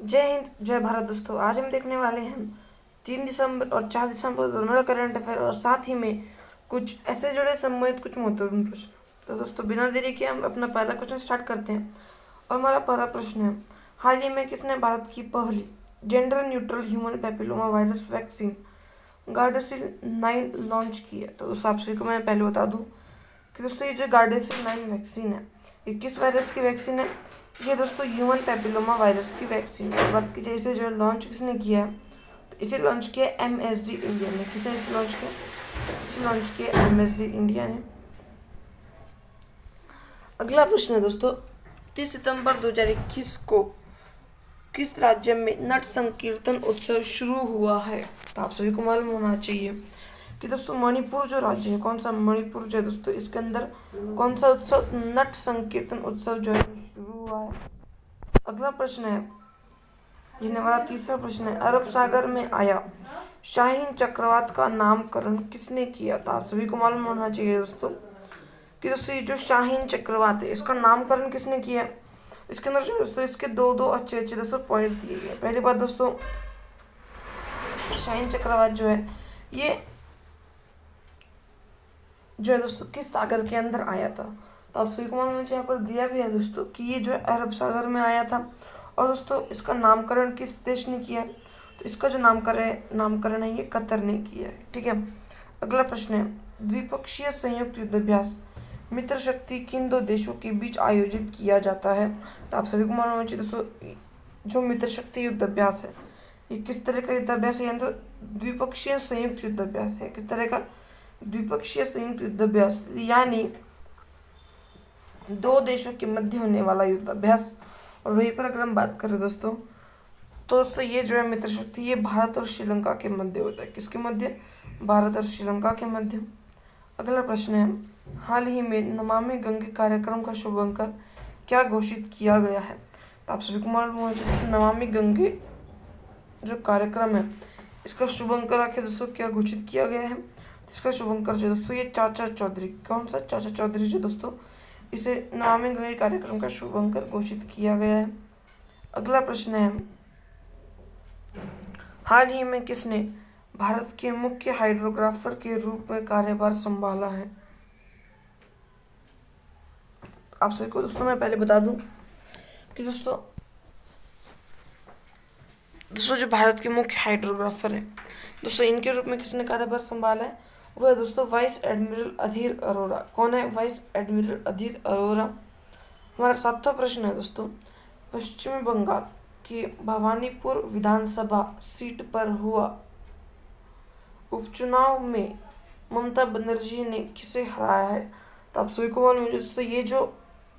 जय हिंद, जय भारत दोस्तों। आज हम देखने वाले हैं 3 दिसंबर और 4 दिसंबर दोनों का करंट अफेयर और साथ ही में कुछ ऐसे जुड़े संबंधित कुछ महत्वपूर्ण प्रश्न। तो दोस्तों बिना देरी के हम अपना पहला क्वेश्चन स्टार्ट करते हैं और हमारा पहला प्रश्न है, हाल ही में किसने भारत की पहली gender neutral human papilloma virus vaccine Gardasil 9 launch की है। तो दोस्तों आप सभी को मैं पहले बता दूं कि दोस्तों ये जो गार्डेसिल 9 वैक्सीन है ये किस वायरस की वैक्सीन है। ये दोस्तों ह्यूमन पैपिलोमा वायरस की वैक्सीन है। बात की जाए इसे जो लॉन्च किसने किया है, तो इसे लॉन्च किया MSD इंडिया ने। किसे इसे लॉन्च किया? इसे लॉन्च किया MSD इंडिया ने। अगला प्रश्न है दोस्तों, 30 सितंबर 2021 को किस राज्य में नट संकीर्तन उत्सव शुरू हुआ है? तो आप सभी को मालूम होना चाहिए कि दोस्तों मणिपुर जो राज्य है, कौन सा मणिपुर जो है दोस्तों, इसके अंदर कौन सा उत्सव, नट संकीर्तन उत्सव जो है शुरू हुआ है। अगला प्रश्न है, जिन्हें हमारा तीसरा प्रश्न है, अरब सागर में आया शाहीन चक्रवात का नामकरण किसने किया? था आप सभी को मालूम होना चाहिए दोस्तों कि दोस्तों ये जो शाहीन चक्रवात है इसका नामकरण किसने किया। इसके अंदर जो दोस्तों इसके दो अच्छे दोस्तों पॉइंट दिए गए। पहली बात दोस्तों, शाहीन चक्रवात जो है ये जो है दोस्तों किस सागर के अंदर आया था। तो आप सभी को मालूम है, यहाँ पर दिया भी है दोस्तों कि ये जो है अरब सागर में आया था। और दोस्तों इसका नामकरण किस देश ने किया है? तो इसका जो नामकरण है ये कतर ने किया है। ठीक है। अगला प्रश्न है, द्विपक्षीय संयुक्त युद्धाभ्यास मित्र शक्ति किन दो देशों के बीच आयोजित किया जाता है? तो आप सभी को मालूम होना चाहिए दोस्तों, जो मित्र शक्ति युद्धाभ्यास है ये किस तरह का युद्धाभ्यास है? तो द्विपक्षीय संयुक्त युद्धाभ्यास है। किस तरह का? द्विपक्षीय संयुक्त युद्धाभ्यास, यानी दो देशों के मध्य होने वाला युद्धाभ्यास। और वहीं पर अगर हम बात करें दोस्तों, तो दोस्तों ये जो है मित्र शक्ति ये भारत और श्रीलंका के मध्य होता है। किसके मध्य? भारत और श्रीलंका के मध्य। अगला प्रश्न है, हाल ही में नमामि गंगे कार्यक्रम का शुभारंभ क्या घोषित किया गया है? तो आप सभी को मालूम होना चाहिए, नमामि गंगे जो कार्यक्रम है इसका शुभारंभ आखिर दोस्तों क्या घोषित किया गया है? इसका शुभारंभ जो दोस्तों ये चाचा चौधरी, कौन सा? चाचा चौधरी जो दोस्तों इसे नमामि गंगे कार्यक्रम का शुभारंभ घोषित किया गया है। अगला प्रश्न है, हाल ही में किसने भारत के मुख्य हाइड्रोग्राफर के रूप में कार्यभार संभाला है? आप सभी को दोस्तों मैं पहले बता दूं कि दोस्तों जो भारत के मुख्य हाइड्रोग्राफर है दोस्तों, इनके रूप में किसने कार्यभार संभाला है? वो है दोस्तों वाइस एडमिरल अधीर अरोरा। कौन है? वाइस एडमिरल अधीर अरोरा। हमारा सातवां प्रश्न है दोस्तों, पश्चिम बंगाल की भवानीपुर विधानसभा सीट पर हुआ उपचुनाव में ममता बनर्जी ने किसे हराया है? तो आप सभी को मालूम है दोस्तों, ये जो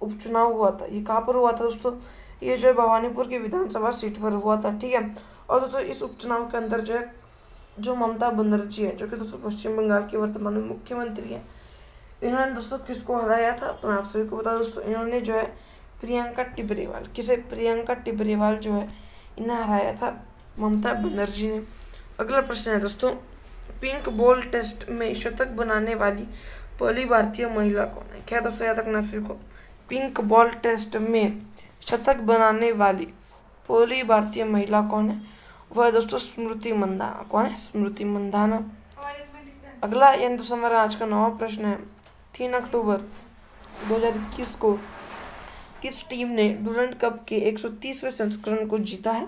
उपचुनाव हुआ था ये कहाँ पर हुआ था दोस्तों? ये जो है भवानीपुर की विधानसभा सीट पर हुआ था। ठीक है। और दोस्तों इस उपचुनाव के अंदर जो है जो ममता बनर्जी है, जो कि दोस्तों पश्चिम बंगाल की वर्तमान में मुख्यमंत्री है, इन्होंने दोस्तों किसको हराया था? तो मैं आप सभी को बता दोस्तों, इन्होंने जो है प्रियंका टिबरेवाल, किसे? प्रियंका टिबरेवाल जो है इन्हें हराया था ममता बनर्जी ने। अगला प्रश्न है दोस्तों, पिंक बॉल टेस्ट में शतक बनाने वाली पहली भारतीय महिला कौन है? क्या दोस्तों याद रखना फिर को, पिंक बॉल टेस्ट में शतक बनाने वाली पहली भारतीय महिला कौन है? वह है दोस्तों स्मृति मंदाना। कौन है? स्मृति मंदाना। अगला यानी दोस्तों हमारा आज का 9वां प्रश्न है, 3 अक्टूबर 2021 को किस टीम ने डुरंड कप के 130वें संस्करण को जीता है?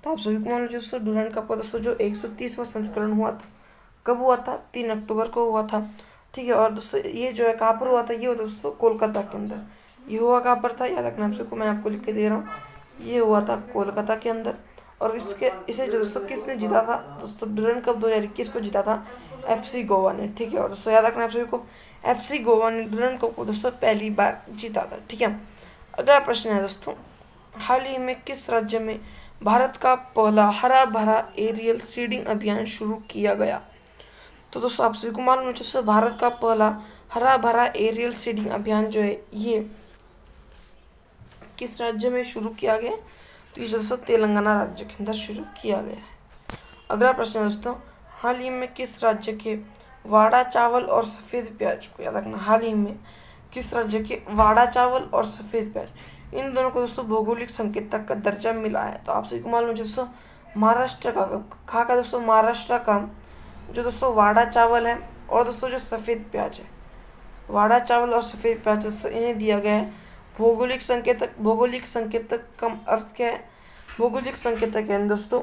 तो आप सभी को मालूम है दोस्तों, डुरंड कप का दोस्तों जो 130वां संस्करण हुआ था, कब हुआ था? 3 अक्टूबर को हुआ था। ठीक है। और दोस्तों ये जो है कहाँ पर हुआ था? ये हुआ दोस्तों कोलकाता के अंदर। ये हुआ कहाँ पर था? याद रखना आप सबको, मैं आपको लिख के दे रहा हूँ, ये हुआ था कोलकाता के अंदर। और इसे जो दोस्तों किसने जीता था दोस्तों? डुरंड कप 2021 को जीता था FC गोवा ने। ठीक है। और दोस्तों याद रखना आप सभी को, FC गोवा ने डुरंड कप को दोस्तों पहली बार जीता था। ठीक है। अगला प्रश्न है दोस्तों, हाल ही में किस राज्य में भारत का पहला हरा भरा एरियल सीडिंग अभियान शुरू किया गया? तो दोस्तों आप सभी को मालूम है दोस्तों, भारत का पहला हरा भरा एरियल सीडिंग अभियान जो है ये किस राज्य में शुरू किया गया? तो ये दोस्तों तेलंगाना राज्य के अंदर शुरू किया गया है। अगला प्रश्न है दोस्तों, हाल ही में किस राज्य के वाड़ा चावल और सफ़ेद प्याज को, याद रखना, हाल ही में किस राज्य के वाड़ा चावल और सफ़ेद प्याज इन दोनों को दोस्तों भौगोलिक संकेतक का दर्जा मिला है। तो आप सभी को मालूम है दोस्तों महाराष्ट्र का दोस्तों महाराष्ट्र का जो दोस्तों वाड़ा चावल है और दोस्तों जो सफ़ेद प्याज है, वाड़ा चावल और सफ़ेद प्याज दोस्तों इन्हें दिया गया है भौगोलिक संकेतक। भौगोलिक संकेतक का अर्थ क्या है? भौगोलिक संकेतक है दोस्तों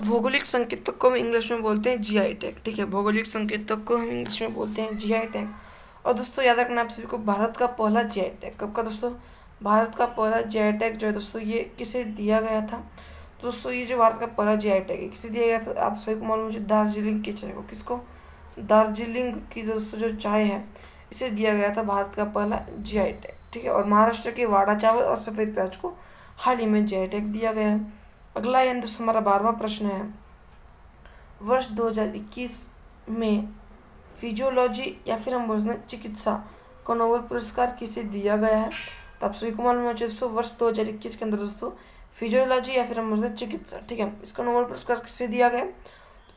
भौगोलिक संकेतक को हम इंग्लिश में बोलते हैं जीआई टैग। ठीक है, भौगोलिक संकेतक को हम इंग्लिश में बोलते हैं जीआई टैग। और दोस्तों याद रखना आप सभी को भारत का पहला जीआई टैग कब का दोस्तों? भारत का पहला जीआई टैग जो है दोस्तों ये किसे दिया गया था? दोस्तों ये जो भारत का पहला जीआई टैग है किसे दिया गया था? आप सभी को मालूम है दार्जिलिंग की चाय को। किसको? दार्जिलिंग की दोस्तों जो चाय है इसे दिया गया था भारत का पहला जीआई टैग। ठीक है, और महाराष्ट्र के वाड़ा चावल और सफ़ेद प्याज को हाल ही में जीआई टैग दिया गया है। अगला यानी दोस्तों हमारा 12वां प्रश्न है, वर्ष 2021 में फिजियोलॉजी या फिर हम बोलते हैं चिकित्सा को नोबेल पुरस्कार किसे दिया गया है? तो आप सभी को मालूम है दोस्तों वर्ष 2021 के अंदर दोस्तों फिजियोलॉजी या फिर हम बोलते हैं चिकित्सा, ठीक है, इसका नोबेल पुरस्कार किसे दिया गया?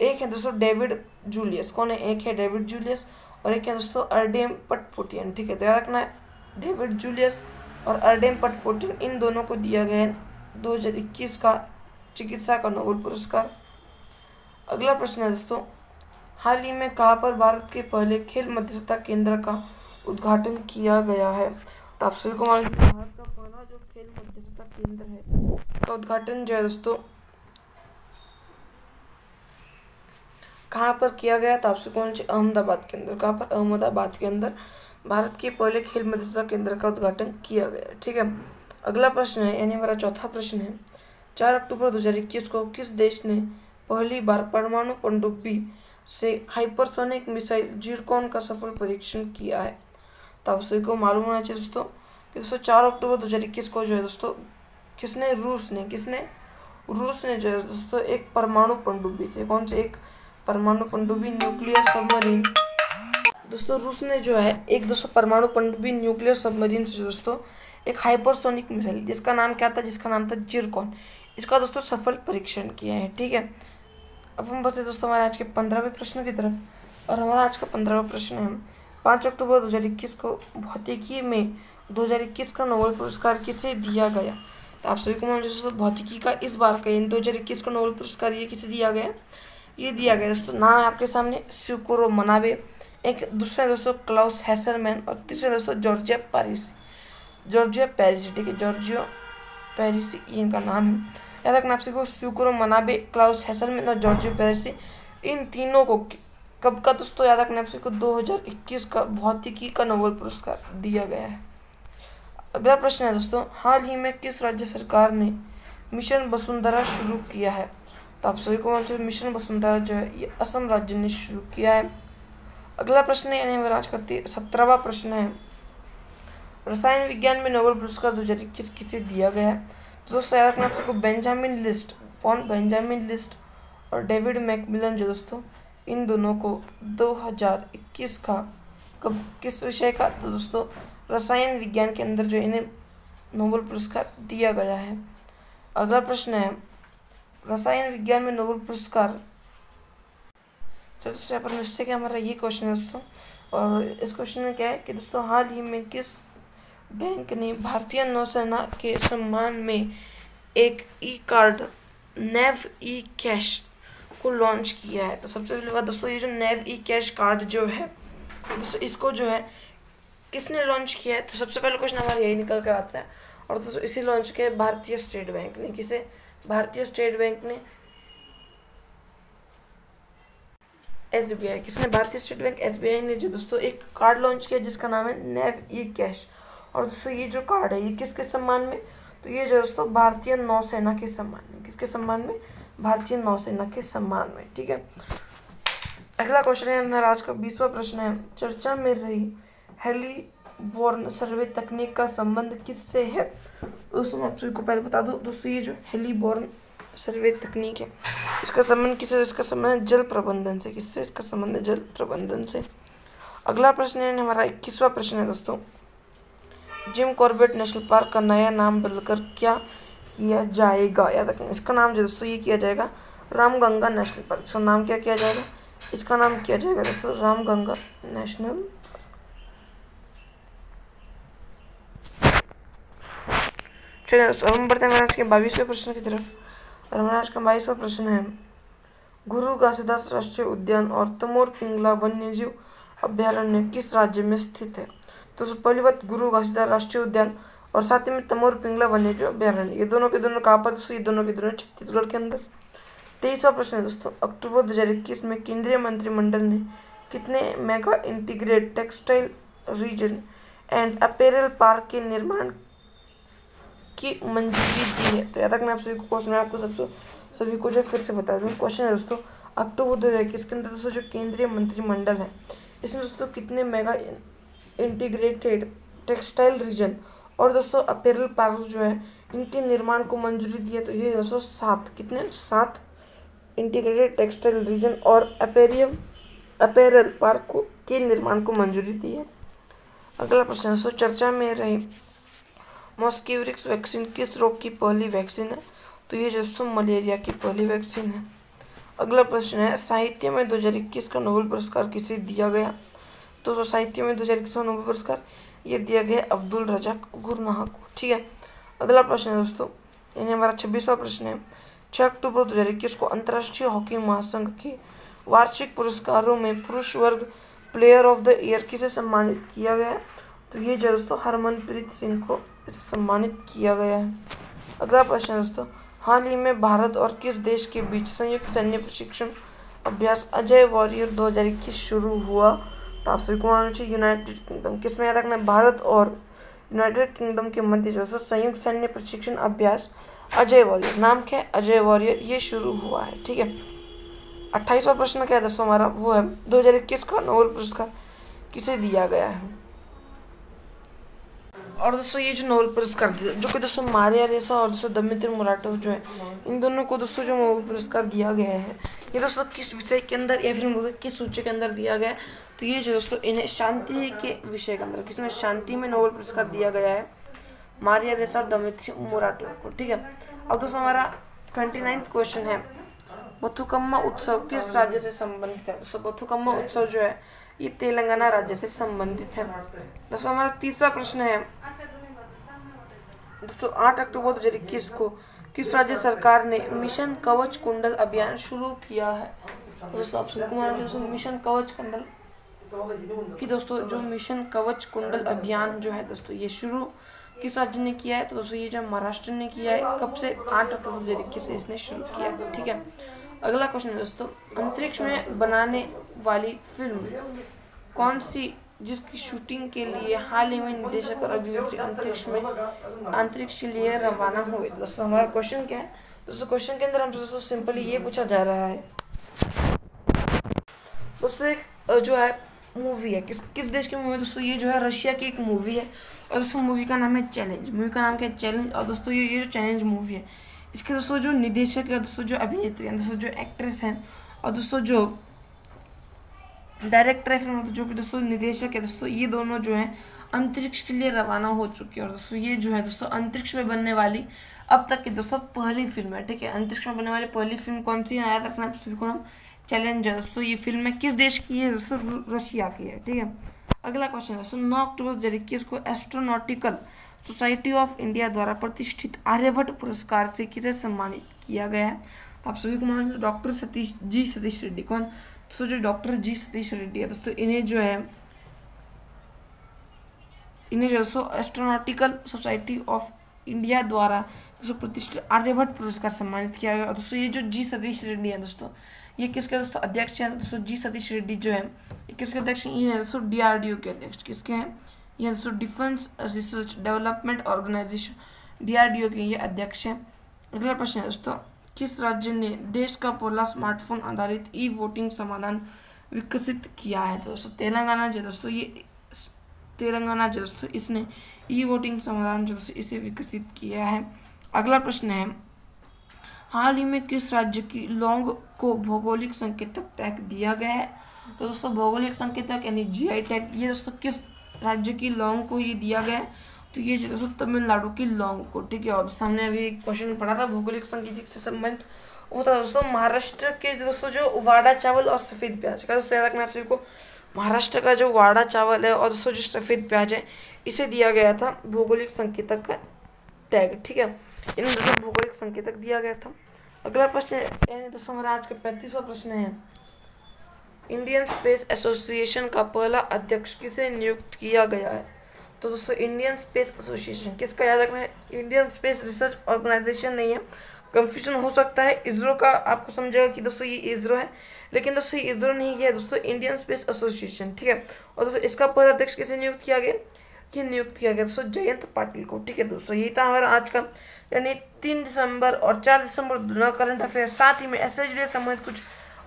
एक है दोस्तों डेविड जूलियस। कौन है? एक है डेविड जूलियस और एक है दोस्तों अर्डेम पटपोटियन। ठीक है, तो याद रखना है डेविड जूलियस और अर्डेम पटपोटियन इन दोनों को दिया गया है 2021 का चिकित्सा का नोबेल पुरस्कार। अगला प्रश्न है दोस्तों, हाल ही में कहाँ पर भारत के पहले खेल मध्यस्थता केंद्र का उद्घाटन किया गया है? तो आप सभी को मालूम है भारत का पहला जो खेल मध्यस्थता केंद्र है का उद्घाटन जो है दोस्तों कहाँ पर किया गया? तो आपसे कौन से? अहमदाबाद के अंदर। कहाँ पर? अहमदाबाद के अंदर भारत के पहले खेल मध्यस्थता केंद्र का उद्घाटन किया गया। ठीक है, अगला प्रश्न है यानी हमारा चौथा प्रश्न है, 4 अक्टूबर 2021 को किस देश ने पहली बार परमाणु पनडुब्बी से हाइपरसोनिक मिसाइल जिरकॉन का सफल परीक्षण किया है? तो आप सभी को मालूम होना चाहिए दोस्तों कि दोस्तों 4 अक्टूबर 2021 को जो है दोस्तों किसने? रूस ने जो है दोस्तों एक परमाणु पनडुब्बी से, कौन से? एक परमाणु पनडुब्बी न्यूक्लियर सबमरीन। दोस्तों रूस ने जो है एक दोस्तों परमाणु पनडुब्बी न्यूक्लियर सबमरीन से दोस्तों एक हाइपरसोनिक मिसाइल जिसका नाम क्या था? जिसका नाम था जिरकॉन, इसका दोस्तों सफल परीक्षण किया है। ठीक है, अब हम बढ़ते दोस्तों हमारे आज के 15वें प्रश्न की तरफ। और हमारा आज का 15वां प्रश्न है, 5 अक्टूबर 2021 को भौतिकी में 2021 का नोबेल पुरस्कार किसे दिया गया? तो आप सभी को मालूम है दोस्तों भौतिकी का इस बार का 2021 का नोबेल पुरस्कार ये किसे दिया गया? ये दिया गया दोस्तों, नाम है आपके सामने, स्यूकोरो मनाबे। एक दूसरा दोस्तों क्लाउस हैसरमैन और तीसरा दोस्तों जॉर्जियो पेरिसी। ठीक है, जॉर्जियो पेरिसी इनका नाम है। याद रखना आपसे को स्यूकोरो मनाबे, क्लाउस हैसरमैन और जॉर्जियो पेरिसी इन तीनों को कब का दोस्तों? याद रखना आपसे को 2021 का भौतिकी का नोबेल पुरस्कार दिया गया है। अगला प्रश्न है दोस्तों, हाल ही में किस राज्य सरकार ने मिशन वसुंधरा शुरू किया है? तो आप सभी को मालूम है मिशन वसुंधरा जो है ये असम राज्य ने शुरू किया है। अगला प्रश्न है यानी मेरा आज का 17वां प्रश्न है, रसायन विज्ञान में नोबेल पुरस्कार 2021 किसे दिया गया है? तो दोस्तों याद रखना आपको बेंजामिन लिस्ट। कौन? बेंजामिन लिस्ट और डेविड मैकमिलन जो दोस्तों इन दोनों को 2021 का कब किस विषय का? तो दोस्तों रसायन विज्ञान के अंदर जो इन्हें नोबेल पुरस्कार दिया गया है। अगला प्रश्न है, रसायन विज्ञान में नोबेल पुरस्कार, चलो दोस्तों यहाँ पर निश्चय क्या हमारा ये क्वेश्चन है दोस्तों। और इस क्वेश्चन में क्या है कि दोस्तों हाल ही में किस बैंक ने भारतीय नौसेना के सम्मान में एक ई कार्ड नेव ई कैश को लॉन्च किया है? तो सबसे पहले बात दोस्तों ये जो नेव ई कैश कार्ड जो है दोस्तों इसको जो है किसने लॉन्च किया है? तो सबसे पहले क्वेश्चन हमारा यही निकल कर आता है। और दोस्तों इसे लॉन्च किया भारतीय स्टेट बैंक ने। किसे? भारतीय स्टेट बैंक ने, एसबीआई। किसने? भारतीय स्टेट बैंक एसबीआई ने जो दोस्तों एक कार्ड लॉन्च किया जिसका नाम है नेव ई कैश। और दोस्तों ये जो कार्ड है ये किसके सम्मान में? तो ये जो दोस्तों भारतीय नौसेना के सम्मान में। किसके सम्मान में? भारतीय नौसेना के सम्मान में। ठीक है, अगला क्वेश्चन है हमारा आज का 20वां प्रश्न है, चर्चा में रही हेलीबॉर्न सर्वे तकनीक का संबंध किससे है? दोस्तों मैं आप सभी को पहले बता दूं दोस्तों ये जो हेलीबॉर्न सर्वे तकनीक है इसका संबंध किससे? इसका संबंध है जल प्रबंधन से। किससे? इसका संबंध है जल प्रबंधन से। अगला प्रश्न है हमारा 21वां प्रश्न है दोस्तों, जिम कॉर्बेट नेशनल पार्क का नया नाम बदलकर क्या किया जाएगा? याद रखना इसका नाम जो दोस्तों ये किया जाएगा रामगंगा नेशनल पार्क। इसका नाम क्या किया जाएगा? इसका नाम किया जाएगा दोस्तों रामगंगा नेशनल। चलिए अब हम बढ़ते हैं हमारे आज के 22वें प्रश्न की तरफ। और हमारा आज का 22वां प्रश्न है, गुरु घासीदास राष्ट्रीय उद्यान और तमोर पिंगला वन्यजीव अभ्यारण्य किस राज्य में स्थित है? तो पहली बात, गुरु घासीदास राष्ट्रीय उद्यान और साथ ही में तमोर पिंगला वन्यजीव अभ्यारण्य, ये दोनों के दोनों कहाँ पर? ये दोनों के दोनों छत्तीसगढ़ के अंदर। 23वां प्रश्न है दोस्तों, अक्टूबर 2021 में केंद्रीय मंत्रिमंडल ने कितने mega integrated textile reason and apparel park के निर्माण की मंजूरी दी है? तो याद रखना आप सभी को क्वेश्चन, आपको सभी को जो फिर से बता दूँ। क्वेश्चन है दोस्तों, अक्टूबर 2021 के अंदर दोस्तों जो केंद्रीय मंत्रिमंडल है, इसमें दोस्तों कितने मेगा इंटीग्रेटेड टेक्सटाइल रीजन और दोस्तों अपैरल पार्क जो है, इनके निर्माण को मंजूरी दी है? तो ये दोस्तों 7, कितने? 7 इंटीग्रेटेड टेक्सटाइल रीजन और अपैरल पार्क के निर्माण को मंजूरी दी है। अगला प्रश्न दोस्तों, चर्चा में रही मॉस्किवरिक्स वैक्सीन किस रोग की पहली वैक्सीन है? तो ये दोस्तों मलेरिया की पहली वैक्सीन है। अगला प्रश्न है, साहित्य में 2021 का नोबेल पुरस्कार किसे दिया गया? तो साहित्य में 2021 का नोबेल पुरस्कार ये दिया गया अब्दुल रज़ाक गुरनाह को। ठीक है। अगला प्रश्न है दोस्तों, यानी हमारा 26वां प्रश्न है, 6 अक्टूबर 2021 को अंतर्राष्ट्रीय हॉकी महासंघ के वार्षिक पुरस्कारों में पुरुष वर्ग प्लेयर ऑफ द ईयर किसे सम्मानित किया गया? तो ये जो दोस्तों हरमनप्रीत सिंह को इसे सम्मानित किया गया है। अगला प्रश्न है दोस्तों, हाल ही में भारत और किस देश के बीच संयुक्त सैन्य प्रशिक्षण अभ्यास अजय वॉरियर 2021 शुरू हुआ? तो आप सभी को मालूम चाहिए यूनाइटेड किंगडम। किसमें याद रखना है? भारत और यूनाइटेड किंगडम के मध्य जो संयुक्त सैन्य प्रशिक्षण अभ्यास अजय वॉरियर, नाम क्या है? अजय वॉरियर, ये शुरू हुआ है। ठीक है। 28वां प्रश्न क्या है दोस्तों हमारा? वो है 2021 का नोबेल पुरस्कार किसे दिया गया है? और दोस्तों ये जो नोबेल पुरस्कार जो कि दोस्तों मारिया रेसा और दोस्तों दमित्र मुराटोव जो है, इन दोनों को दोस्तों जो नोबेल पुरस्कार दिया गया है, ये दोस्तों किस विषय के अंदर या फिर किस सूची के अंदर दिया गया है? तो ये जो दोस्तों इन्हें शांति के विषय के अंदर, किसमें? शांति में नोबेल पुरस्कार दिया गया है मारिया रेसा और दमित्री मुराटोव को। ठीक है। अब दोस्तों हमारा 29वां क्वेश्चन है, बथुकम्मा उत्सव किस राज्य से संबंधित है? दोस्तों बथुकम्मा उत्सव जो है ये तेलंगाना राज्य से संबंधित है। दोस्तों हमारा 30वां प्रश्न है, दोस्तों 8 अक्टूबर 2021 को किस राज्य सरकार ने मिशन कवच कुंडल अभियान शुरू किया है? दोस्तों आप सभी को मालूम है मिशन कवच कुंडल कि दोस्तों जो मिशन कवच कुंडल अभियान जो है दोस्तों ये शुरू किस राज्य ने किया है? तो दोस्तों ये जो महाराष्ट्र ने किया है। कब से? 8 अक्टूबर 2021 से इसने शुरू किया है। ठीक है। अगला क्वेश्चन दोस्तों, अंतरिक्ष में बनाने वाली फिल्म कौन सी जिसकी शूटिंग के लिए हाल ही में निर्देशक और अभिनेत्री अंतरिक्ष के लिए रवाना हुए? दोस्तों हमारा क्वेश्चन क्या है? दोस्तों क्वेश्चन के अंदर हमसे दोस्तों सिंपली ये पूछा जा रहा है, दोस्तों एक जो है मूवी है, किस देश की मूवी? दोस्तों ये जो है रशिया की एक मूवी है और दोस्तों मूवी का नाम है चैलेंज। मूवी का नाम क्या है? चैलेंज। और दोस्तों ये जो चैलेंज मूवी है, इसके दोस्तों जो निर्देशक है, दोस्तों जो अभिनेत्री है, दोस्तों जो एक्ट्रेस हैं और दोस्तों जो डायरेक्टर है फिल्म, जो कि दोस्तों निर्देशक है, दोस्तों ये दोनों जो हैं अंतरिक्ष के लिए रवाना हो चुके हैं। और दोस्तों ये जो है दोस्तों अंतरिक्ष में बनने वाली अब तक की दोस्तों पहली फिल्म है। ठीक है। अंतरिक्ष में बनने वाली पहली फिल्म कौन सी है? याद रखना आप सभी को, नाम चैलेंज है। दोस्तों ये फिल्म है किस देश की है? दोस्तों रशिया की है। ठीक है। अगला क्वेश्चन दोस्तों, 9 अक्टूबर 2021 को एस्ट्रोनॉटिकल सोसाइटी ऑफ इंडिया द्वारा प्रतिष्ठित आर्यभट्ट पुरस्कार से किसे सम्मानित किया गया है? तो आप सभी को मालूम है डॉक्टर सतीश रेड्डी। कौन? दोस्तों जो डॉक्टर जी सतीश रेड्डी है दोस्तों, इन्हें जो दोस्तों एस्ट्रोनॉटिकल सोसाइटी ऑफ इंडिया द्वारा दोस्तों प्रतिष्ठित आर्यभट्ट पुरस्कार सम्मानित किया गया। दोस्तों ये जो जी सतीश रेड्डी है दोस्तों, ये किसके दोस्तों अध्यक्ष हैं? दोस्तों जी सतीश रेड्डी जो है ये किसके अध्यक्ष हैं? ये है दोस्तों DRDO के अध्यक्ष। किसके हैं? ये दोस्तों defence research development organisation DRDO के ये अध्यक्ष हैं। अगला प्रश्न है दोस्तों, किस राज्य ने देश का पहला स्मार्टफोन आधारित ई-वोटिंग समाधान विकसित किया है? तो दोस्तों तेलंगाना जो दोस्तों इसने ई-वोटिंग समाधान जो दोस्तों इसे विकसित किया है। अगला प्रश्न है, हाल ही में किस राज्य की लौंग को भौगोलिक संकेतक टैग दिया गया है? तो दोस्तों भौगोलिक संकेतक यानी GI टैग ये दोस्तों किस राज्य की लौंग को ये दिया गया है? तो ये जो दोस्तों तमिलनाडु की लौंग को। ठीक है। और दोस्तों हमने अभी क्वेश्चन पढ़ा था भौगोलिक संकेतक से संबंधित, वो था दोस्तों महाराष्ट्र के दोस्तों जो वाड़ा चावल और सफ़ेद प्याज का। दोस्तों याद रखना आप सभी को, महाराष्ट्र का जो वाड़ा चावल है और दोस्तों जो सफ़ेद प्याज है, इसे दिया गया था भौगोलिक संकेतक का टैग, ठीक है। इन दसों भौगोलिक संकेतक दिया गया था। अगला प्रश्न यानी दोस्तों हमारा आज का 35वां प्रश्न है, इंडियन स्पेस एसोसिएशन का पहला अध्यक्ष किसे नियुक्त किया गया है? तो दोस्तों इंडियन स्पेस एसोसिएशन किसका, याद रखना है, इंडियन स्पेस रिसर्च ऑर्गेनाइजेशन नहीं है, कंफ्यूजन हो सकता है। इसरो का आपको समझेगा कि दोस्तों ये इसरो है, लेकिन दोस्तों ये इसरो नहीं है दोस्तों, इंडियन स्पेस एसोसिएशन, ठीक है। और दोस्तों इसका पहला अध्यक्ष किसे नियुक्त किया गया? ये नियुक्त किया गया दोस्तों जयंत पाटिल को, ठीक है दोस्तों। यही था हमारा आज का यानी 3 दिसंबर और 4 दिसंबर दोनों करंट अफेयर, साथ ही में ऐसे जुड़े संबंधित कुछ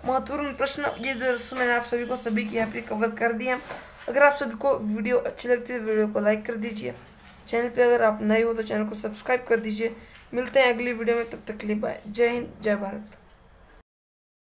महत्वपूर्ण प्रश्न ये दोस्तों मैंने आप सभी को सभी की यहाँ पे कवर कर दिया। अगर आप सभी को वीडियो अच्छी लगती है वीडियो को लाइक कर दीजिए, चैनल पे अगर आप नए हो तो चैनल को सब्सक्राइब कर दीजिए। मिलते हैं अगली वीडियो में, तब तक के लिए बाय। जय हिंद, जय भारत।